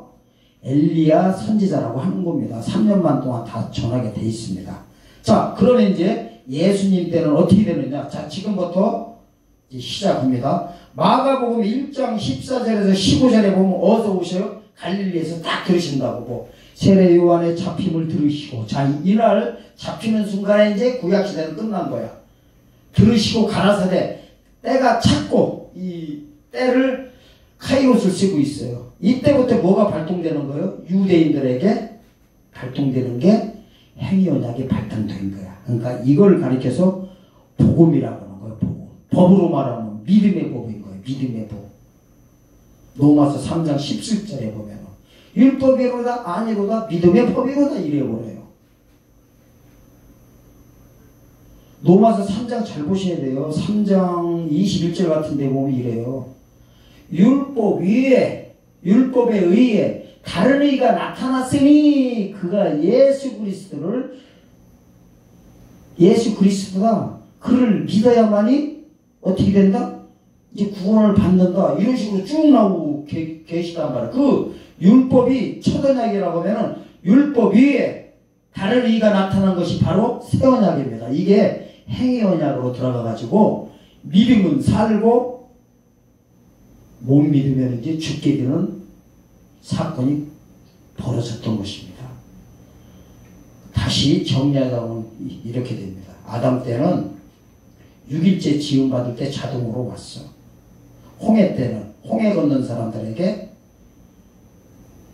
엘리야 선지자라고 하는 겁니다. 3년 반 동안 다 전하게 돼 있습니다. 자, 그러면 이제 예수님 때는 어떻게 되느냐? 자, 지금부터 이제 시작합니다. 마가복음 1장 14절에서 15절에 보면 어디서 오셔요? 갈릴리에서 딱 들으신다고 뭐 세례 요한의 잡힘을 들으시고, 자 이날 잡히는 순간에 이제 구약시대는 끝난 거야. 들으시고 가라사대 때가 찼고, 이 때를 카이로스를 쓰고 있어요. 이때부터 뭐가 발동되는 거예요? 유대인들에게 발동되는 게 행위 언약이 발동된 거야. 그러니까 이걸 가리켜서 복음이라고 하는 거예요. 복음. 법으로 말하면 믿음의 법인 거예요. 믿음의 법. 로마서 3장 17절에 보면 율법이로다 아니로다 믿음의 법이로다 이래버려요. 로마서 3장 잘 보셔야 돼요. 3장 21절 같은 데 보면 이래요. 율법 위에 율법에 의해 다른 의가 나타났으니 그가 예수 그리스도가 그를 믿어야만이 어떻게 된다? 이제 구원을 받는다. 이런 식으로 쭉 나오고 계시단 말이야. 그 율법이 첫 언약이라고 하면은 율법 위에 다른 의가 나타난 것이 바로 새 언약입니다. 이게 행위 언약으로 들어가가지고 믿음은 살고 못 믿으면 이제 죽게 되는 사건이 벌어졌던 것입니다. 다시 정리하자면 이렇게 됩니다. 아담 때는 6일째 지음받을 때 자동으로 왔어. 홍해 때는 홍해 건넌 사람들에게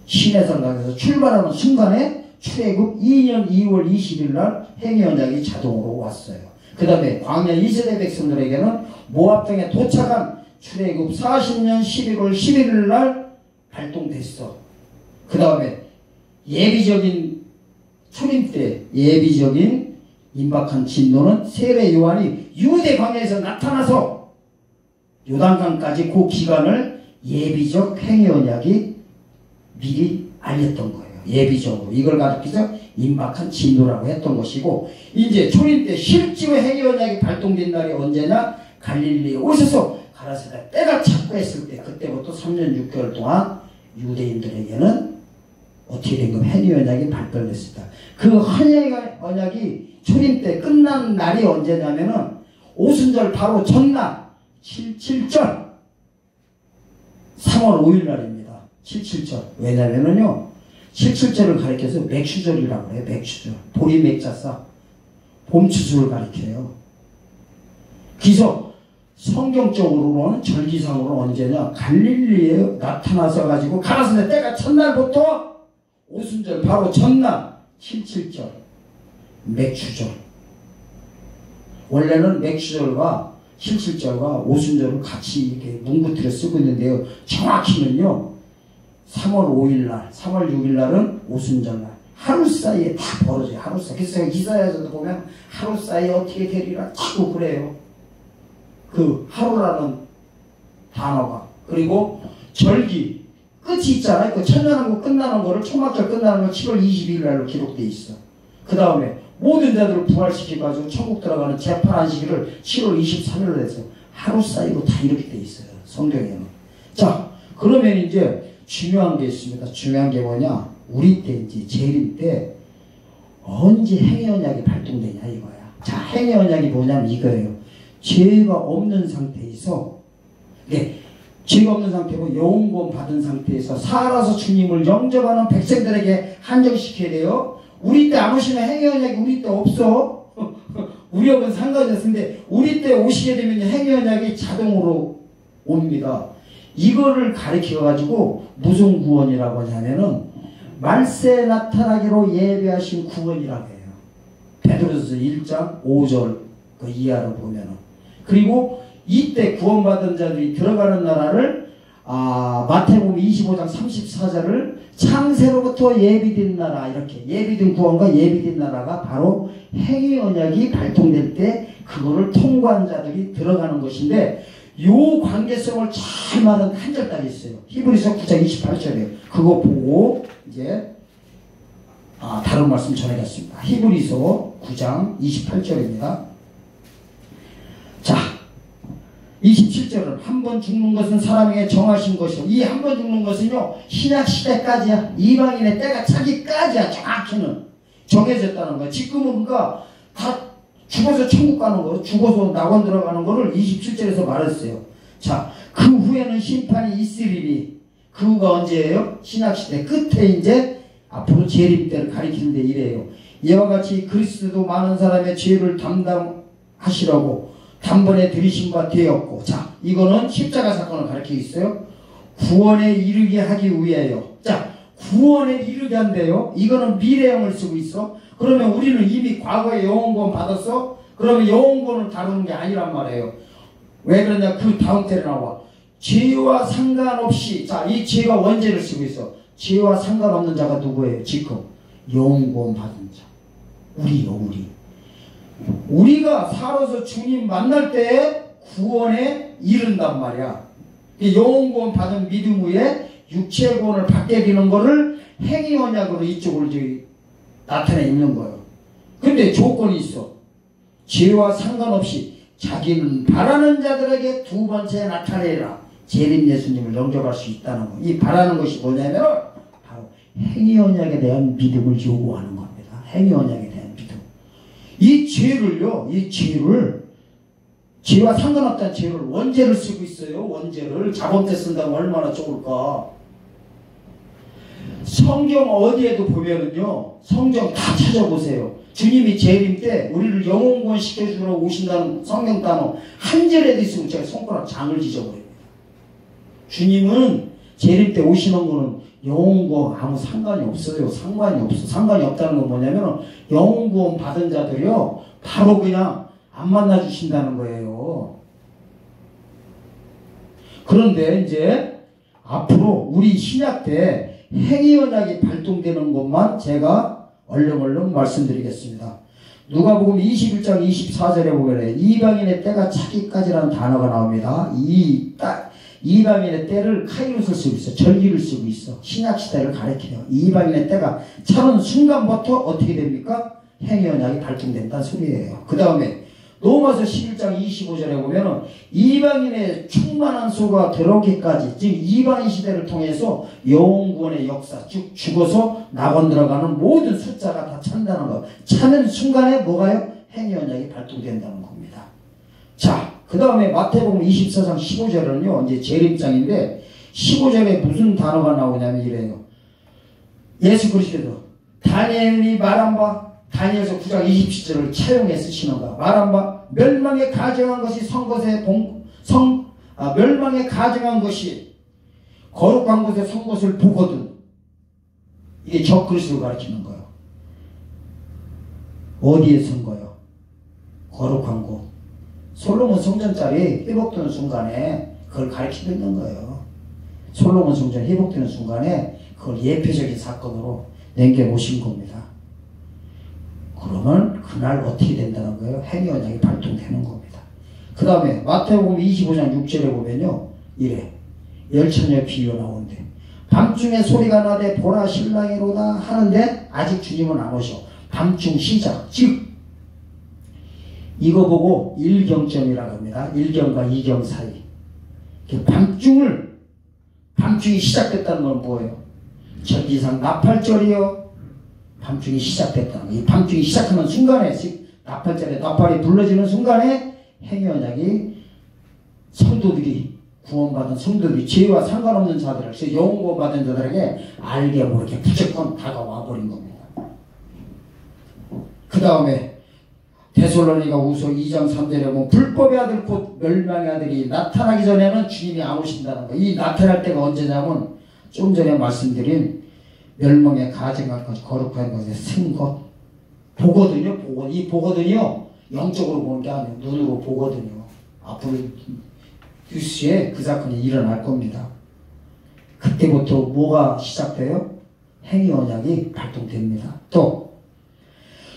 시내산강에서 출발하는 순간에 출애굽 2년 2월 20일 날 행위 언약이 자동으로 왔어요. 그 다음에 광야 2세대 백성들에게는 모압 땅에 도착한 출애굽 40년 11월 11일 날 발동됐어. 그 다음에 예비적인 초림 때 예비적인 임박한 진노는 세례 요한이 유대 광야에서 나타나서 요단강까지 그 기간을 예비적 행위 언약이 미리 알렸던 거예요. 예비적으로 이걸 가리켜서 임박한 진노라고 했던 것이고, 이제 초림 때 실제로 행위 언약이 발동된 날이 언제냐? 갈릴리에 오셔서 가라사대 때가 찼고 했을 때, 그때부터 3년 6개월 동안 유대인들에게는 어떻게 된 거면 행위 언약이 발동됐습니다. 그 행위 언약이 초림 때 끝난 날이 언제냐면은 오순절 바로 전날 7.7절 3월 5일 날입니다. 7.7절. 왜냐면은요, 7.7절을 가리켜서 맥추절이라고 해요. 맥추절. 보리 맥자싸. 봄추수를 가리켜요. 그래서 성경적으로는 절기상으로 언제냐? 갈릴리에 나타나서 가지고 가라사대 때가 첫날부터 오순절 바로 전날 7.7절. 맥추절. 원래는 맥추절과 7.7절과 오순절을 같이 이렇게 뭉구트려 쓰고 있는데요. 정확히는요, 3월 5일날, 3월 6일날은 오순절날. 하루 사이에 다 벌어져요. 하루 사이에. 그래서 기사에서도 보면 하루 사이에 어떻게 되리라 치고 그래요. 그 하루라는 단어가. 그리고 절기. 끝이 있잖아요. 그 천년왕국 끝나는 거를, 초막절 끝나는 걸 7월 22일 날로 기록되어 있어. 그 다음에 모든 자들을 부활시켜가지고 천국 들어가는 재판한 시기를 7월 23일로 해서 하루 사이고 다 이렇게 돼 있어요. 성경에는. 자, 그러면 이제 중요한 게 있습니다. 중요한 게 뭐냐? 우리 때 이제 재림 때 언제 행위 언약이 발동되냐 이거야. 자, 행위 언약이 뭐냐면 이거예요. 죄가 없는 상태에서, 네, 죄가 없는 상태고 영원구원 받은 상태에서 살아서 주님을 영접하는 백성들에게 한정시켜야 돼요. 우리 때 안 오시면 행위 언약이 우리 때 없어. 우리 업은 상관이 없는데 우리 때 오시게 되면 행위 언약이 자동으로 옵니다. 이거를 가리켜가지고 무슨 구원이라고 하냐면은 말세에 나타나기로 예배하신 구원이라고 해요. 베드로서 1장 5절 그 이하로 보면은. 그리고 이때 구원받은 자들이 들어가는 나라를 마태복음 25장 34절을 창세로부터 예비된 나라, 이렇게 예비된 구원과 예비된 나라가 바로 행위 언약이 발동될 때 그거를 통과한 자들이 들어가는 것인데, 요 관계성을 잘 말한 한 절 딱 있어요. 히브리서 9장 28절이에요. 그거 보고 이제 다른 말씀 전해겠습니다. 히브리서 9장 28절입니다. 자, 27절은 한 번 죽는 것은 사람에게 정하신 것이요. 이 한 번 죽는 것은요, 신약시대까지야. 이방인의 때가 차기까지야. 정확히는 정해졌다는 거야. 지금은 그러니까 다 죽어서 천국 가는 거, 죽어서 낙원 들어가는 거를 27절에서 말했어요. 자, 그 후에는 심판이 있으리니, 그 후가 언제예요? 신약시대 끝에 이제 앞으로 재림 때를 가리키는데 이래요. 이와 같이 그리스도도 많은 사람의 죄를 담당하시라고 단번에 들이신 바 되었고, 자, 이거는 십자가 사건을 가리키고 있어요. 구원에 이르게 하기 위하여. 자, 구원에 이르게 한대요. 이거는 미래형을 쓰고 있어. 그러면 우리는 이미 과거에 영혼구원 받았어? 그러면 영혼구원을 다루는 게 아니란 말이에요. 왜 그러냐? 그 다음 때에 나와. 죄와 상관없이, 자, 이 죄가 원죄를 쓰고 있어. 죄와 상관없는 자가 누구예요? 지금 영혼구원 받은 자. 우리요, 우리. 우리가 살아서 주님 만날 때 구원에 이른단 말이야. 영혼구원 받은 믿음 후에 육체의 구원을 받게 되는 거를 행위 언약으로 이쪽으로 나타내 있는 거예요. 근데 조건이 있어. 죄와 상관없이 자기는 바라는 자들에게 두 번째 나타내라. 재림 예수님을 영접할 수 있다는 거. 이 바라는 것이 뭐냐면 바로 행위 언약에 대한 믿음을 요구하는 겁니다. 행위 언약에 대한 믿음. 이 죄를요, 이 죄를, 죄와 상관없다는 죄를 원죄를 쓰고 있어요. 원죄를 자본 때 쓴다면 얼마나 좋을까. 성경 어디에도 보면은요, 성경 다 찾아보세요. 주님이 재림 때 우리를 영혼구원 시켜주러 오신다는 성경 단어 한 절에도 있으면 제가 손가락 장을 지져버립니다. 주님은 재림 때 오시는 거는 영혼구원 아무 상관이 없어요. 상관이 없어. 상관이 없다는 건 뭐냐면 영혼구원 받은 자들이요, 바로 그냥 안 만나주신다는 거예요. 그런데 이제 앞으로 우리 신약 때 행위언약이 발동되는 것만 제가 얼른 말씀드리겠습니다. 누가복음 21장 24절에 보면 이방인의 때가 차기까지라는 단어가 나옵니다. 이방인의 때를 카이로스를 쓰고 있어. 절기를 쓰고 있어. 신약시대를 가리켜요. 이방인의 때가 차는 순간부터 어떻게 됩니까? 행위언약이 발동된다는 소리예요. 그 다음에 로마서 11장 25절에 보면은 이방인의 충만한 수가 들어오기까지, 즉 이방인 시대를 통해서 영원구원의 역사, 즉 죽어서 낙원 들어가는 모든 숫자가 다 찬다는 거. 차는 순간에 뭐가요? 행위언약이 발동된다는 겁니다. 자, 그 다음에 마태복음 24장 15절은요, 이제 재림장인데 15절에 무슨 단어가 나오냐면 이래요. 예수 그리스도 다니엘이 말한 바, 다니엘서 9장 27절을 차용해 쓰시는가. 말한 바 멸망에 가증한 것이 멸망에 가증한 것이 거룩한 곳에 선 것을 보거든. 이게 적그리스도를 가르치는 거예요. 어디에 선 거예요? 거룩한 곳. 솔로몬 성전짜리 회복되는 순간에 그걸 가르치고 있는 거예요. 솔로몬 성전 회복되는 순간에 그걸 예표적인 사건으로 남겨놓으신 겁니다. 그러면 그날 어떻게 된다는 거예요? 행위언약이 발동되는 겁니다. 그 다음에 마태복음 25장 6절에 보면요, 이래 열처녀 비유 나오는데 밤중에 소리가 나되 보라 신랑이로다 하는데 아직 주님은 안 오셔. 밤중 시작, 즉 이거 보고 일경점이라고 합니다. 일경과 이경 사이. 밤중이 시작됐다는 건 뭐예요? 절기상 나팔절이요. 밤중이 시작됐다는 거예요. 이 밤중이 시작하는 순간에, 나팔절에 나팔이 불러지는 순간에 행위언약이 성도들이, 구원받은 성도들이, 죄와 상관없는 자들을, 그래서 영원 구원받은 자들에게 알게 모르게 무조건 다가와 버린 겁니다. 그 다음에 데살로니가 후서 2장 3절에 보면 불법의 아들 곧 멸망의 아들이 나타나기 전에는 주님이 안 오신다는 거예요. 이 나타날 때가 언제냐면 좀 전에 말씀드린 멸망에 가증할 것, 거룩한 것에 쓴 것 보거든요. 이 보거든요. 영적으로 보는 게 아니에요. 눈으로 보거든요. 앞으로 뉴스에 그 사건이 일어날 겁니다. 그때부터 뭐가 시작돼요? 행위언약이 발동됩니다. 또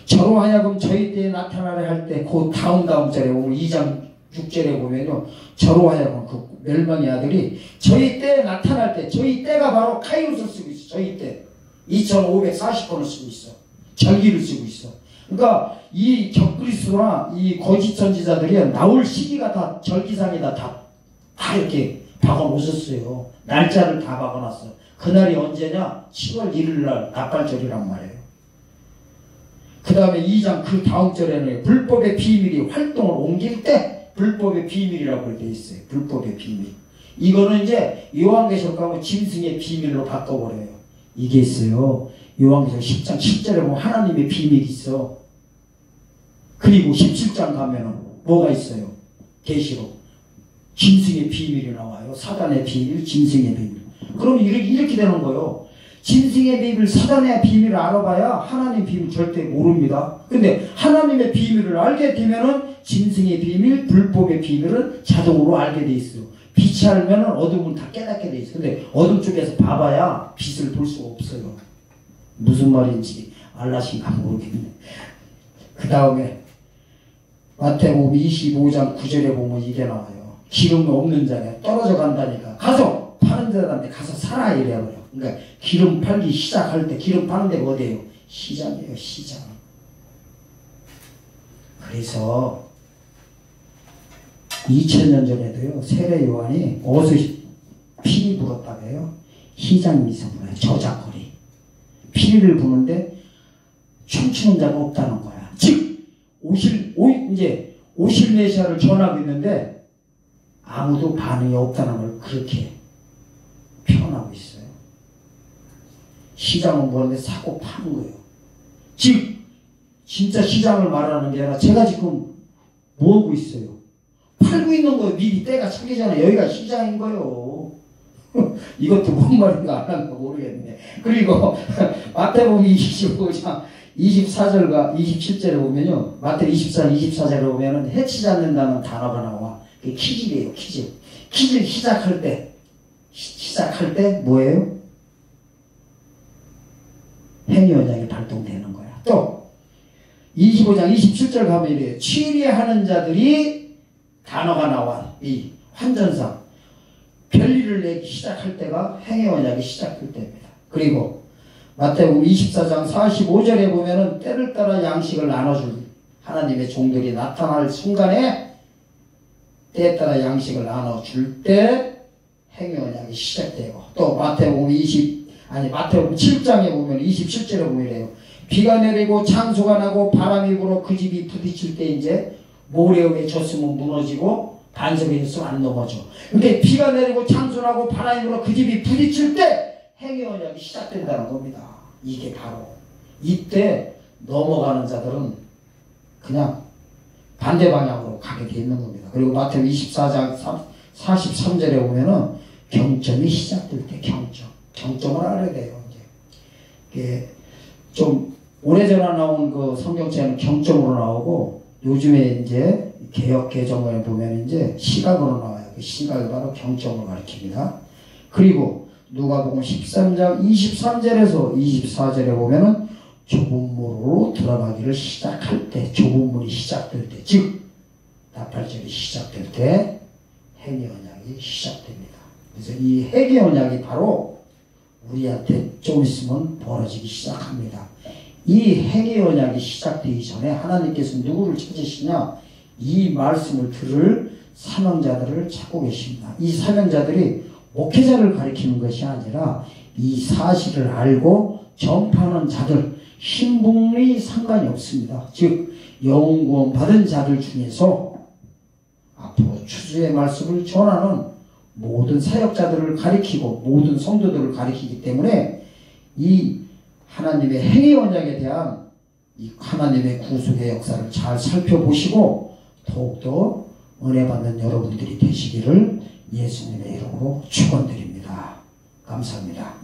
저로 하여금 저희 때에 나타나려 할 때 그 다음 절에 오늘 2장 6절에 보면요, 저로 하여금 그 멸망의 아들이 저희 때에 나타날 때, 저희 때가 바로 카이로스를 쓰고 있어. 저희 때 2540번을 쓰고 있어. 절기를 쓰고 있어. 그러니까 이 적그리스도나 이 거짓 선지자들이 나올 시기가 다 절기상에다 다 이렇게 박아놓으셨어요. 날짜를 다 박아놨어. 그날이 언제냐? 7월 1일 날 나팔절이란 말이에요. 그 다음에 2장 그 다음 절에는 불법의 비밀이 활동을 옮길 때 불법의 비밀이라고 되어 있어요. 불법의 비밀. 이거는 이제 요한계시록 가면 짐승의 비밀로 바꿔버려요. 이게 있어요. 요한계시록 10장 10절에 보면 하나님의 비밀이 있어. 그리고 17장 가면은 뭐가 있어요? 계시록. 짐승의 비밀이 나와요. 사단의 비밀, 짐승의 비밀. 그럼 이렇게 되는 거예요. 짐승의 비밀, 사단의 비밀을 알아봐야 하나님 비밀 절대 모릅니다. 근데 하나님의 비밀을 알게 되면은 짐승의 비밀, 불법의 비밀은 자동으로 알게 돼 있어요. 빛이 알면은 어둠은 다 깨닫게 돼 있어요. 근데 어둠 쪽에서 봐봐야 빛을 볼 수가 없어요. 무슨 말인지 알라신가 모르겠네. 그 다음에 마태복음 25장 9절에 보면 이게 나와요. 기름 없는 자가 떨어져 간다니까. 가서 파는 자한테 가서 사라 이래요. 그러니까 기름 팔기 시작할 때 기름 파는 데가 어디예요? 시장이에요. 시장. 그래서 2000년 전에도요, 세례 요한이 어디서 피리 불었다고 해요? 시장에서 불어요. 저작거리. 피리를 부는데 춤추는 자가 없다는 거야. 즉 이제 오실 메시아를 전하고 있는데 아무도 반응이 없다는 걸 그렇게 표현하고 있어요. 시장은 뭐하는데 사고 파는 거예요. 즉 진짜 시장을 말하는 게 아니라 제가 지금 뭐하고 있어요? 팔고 있는 거예요. 미리 때가 차기 전에 여기가 시장인 거예요. 이것도 뭔 말인가 안 하는가 모르겠네. 그리고 마태복음 25장 24절과 27절에 보면요. 마태복음 24절에 보면은 해치지 않는다는 단어가 나와. 그게 키질이에요. 키질. 키질 시작할 때 뭐예요? 행위언약이 발동되는 거야. 또 25장 27절 가면 이래요. 취리하는 자들이 단어가 나와. 이 환전상 별일을 내기 시작할 때가 행위언약이 시작될 때입니다. 그리고 마태복음 24장 45절에 보면은 때를 따라 양식을 나눠줄 하나님의 종들이 나타날 순간에 때에 따라 양식을 나눠줄 때 행위언약이 시작되고, 또 마태복음 7장에 보면 27절에 보면 이래요. 비가 내리고 창수가 나고 바람이 불어 그 집이 부딪힐 때 이제 모래 위에 졌으면 무너지고 반석에 있으면 안 넘어져. 근데 비가 내리고 창수나고 바람이 불어 그 집이 부딪힐 때 행위언약이 시작된다는 겁니다. 이게 바로 이때 넘어가는 자들은 그냥 반대 방향으로 가게 돼 있는 겁니다. 그리고 마태복음 24장 43절에 보면은 경점이 시작될 때 경점을 알아야 돼요. 이게 좀 오래전에 나온 그 성경책은 경점으로 나오고, 요즘에 이제 개역 개정을 보면 이제 시각으로 나와요. 그 시각이 바로 경점을 가리킵니다. 그리고 누가복음 13장 23절에서 24절에 보면은 좁은 문으로 들어가기를 시작할 때, 좁은 문이 시작될 때, 즉 나팔절이 시작될 때 행위언약이 시작됩니다. 그래서 이 행위언약이 바로 우리한테 좀 있으면 벌어지기 시작합니다. 이 행위언약이 시작되기 전에 하나님께서 누구를 찾으시냐? 이 말씀을 들을 사명자들을 찾고 계십니다. 이 사명자들이 목회자를 가리키는 것이 아니라 이 사실을 알고 전파하는 자들, 신분이 상관이 없습니다. 즉 영구원 받은 자들 중에서 앞으로 추수의 말씀을 전하는 모든 사역자들을 가리키고 모든 성도들을 가리키기 때문에 이 하나님의 행위언약에 대한 이 하나님의 구속의 역사를 잘 살펴보시고 더욱더 은혜 받는 여러분들이 되시기를 예수님의 이름으로 축원드립니다. 감사합니다.